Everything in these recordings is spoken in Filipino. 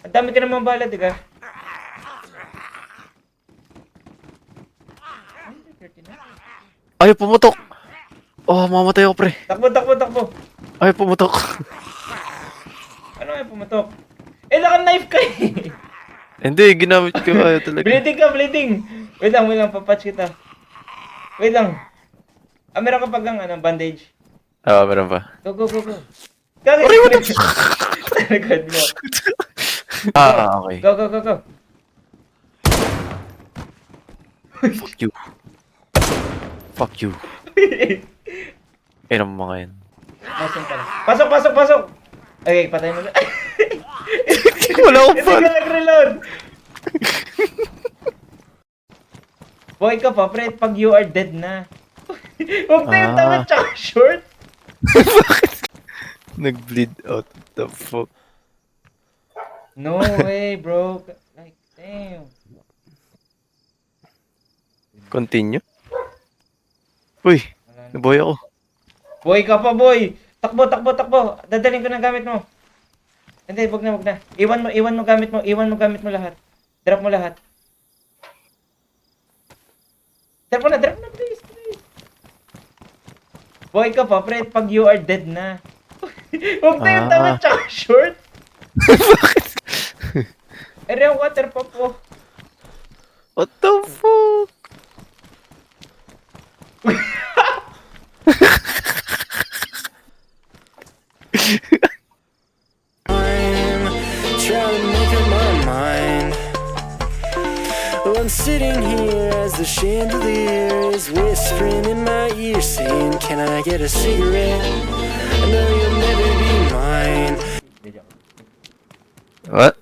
Ang dami ka naman bala, di ka? Ay, pumutok! Oh, mamatay ako, pre. Takbo, takbo, takbo. Ay, pumutok. Ano nga pumutok? Eh, naka-knife ka eh. Hindi, ginamit ko. Ayaw talaga. Bleeding ka, bleeding. Wait lang, papatch kita. Wait lang. Ah, meron ka pag ano, bandage. Oo, meron pa. Go, go, go, go. Kaya, Aray, what the Record mo. Okay. Go, go, go, go. Fuck you. Fuck you. Ayun ang mga yan. Nasaan pala? Pasok, pasok, pasok! Okay, patay mo na. Wala akong Hindi fan. ka nag-reload! Boy ka pa, pre, pag you are dead na. Huwag na yung tama tsaka short. Nag-bleed out. What the fuck? No way, bro. Like, damn. Continue? Uy, Wala na. nabuhay ako. Boy ka pa, boy! Takbo, takbo, takbo! Dadalhin ko ng gamit mo. Hindi, wag na, wag na. Iwan mo gamit mo. Iwan mo gamit mo lahat. Drop mo lahat. Drop mo na, please, please. Boy ka pa, pre, pag you are dead na. Huwag na yung tama tsaka short. Ere, water pa po. What the fuck? Trying to make up my mind. Well, I'm sitting here as the chandelier is whispering in my ear, saying, "Can I get a cigarette? I know you'll never be mine." What?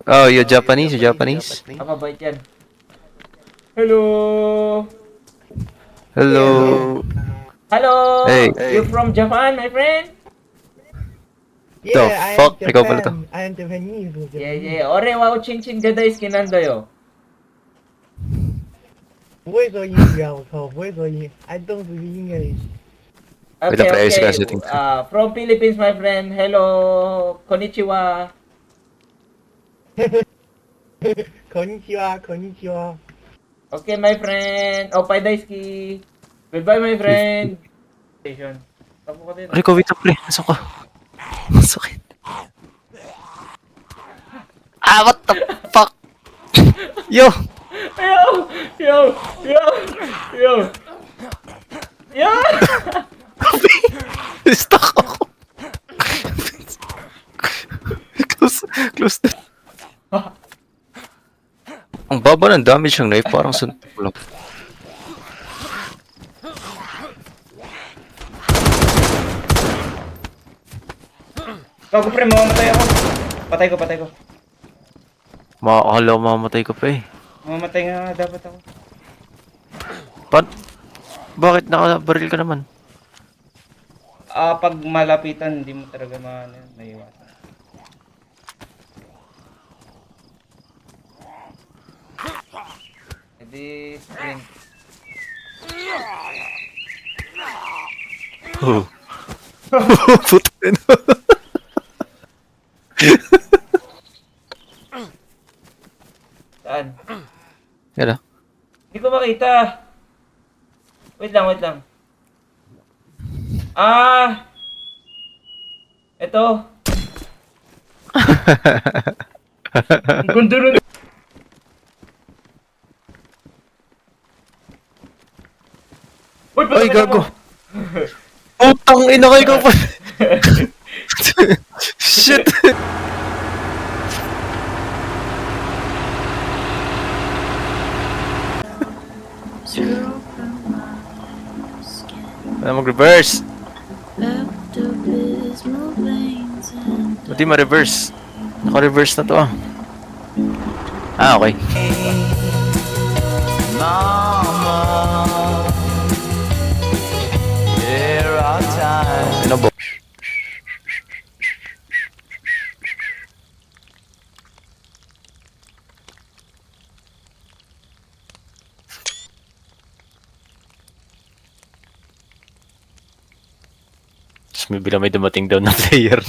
Oh, you're Japanese? You're Japanese? Mabait yan. Hello! Hello. Hello! Hey. You from Japan, my friend? The I fuck? am Ikaw pala to. Japan. I am Japanese. Yeah. Ore, wow, chinchin gada iskinandayo. 不会说英语啊，我靠，不会说英，I don't speak English。 Wait lang, pre, ayos ka, Okay. settings. From Philippines, my friend. Hello! Konnichiwa. こんにちは、こんにちは。 Okay, my friend. Opay daisuki. Goodbye, my friend. Station. Tapo ka din. Aray ko, wait up, pre. Nasaan ka? Masakit. Ah, what the fuck? Yo! Yo! Stuck ako. Close na. Ang baba ng damage ng knife, parang suntok lang. Gago pre, mamamatay ako. Patay ko. Makakala mamatay ka pa eh. Mamamatay nga dapat ako. Bakit nakabaril ka naman? Pag malapitan, hindi mo talaga maiwasan. Edi, sprint. Oh. Puta na. Saan? Yan ah. Hindi ko makita. Wait lang. Ito. Ang gundo nun. Uy, Ay, patay gago. ako. Putang ina kayo ka pa. Shit. Ano mag-reverse? Buti ma-reverse. Naka-reverse na to ah. Ah, okay. Ano ba? Tapos may bigla may dumating daw na player.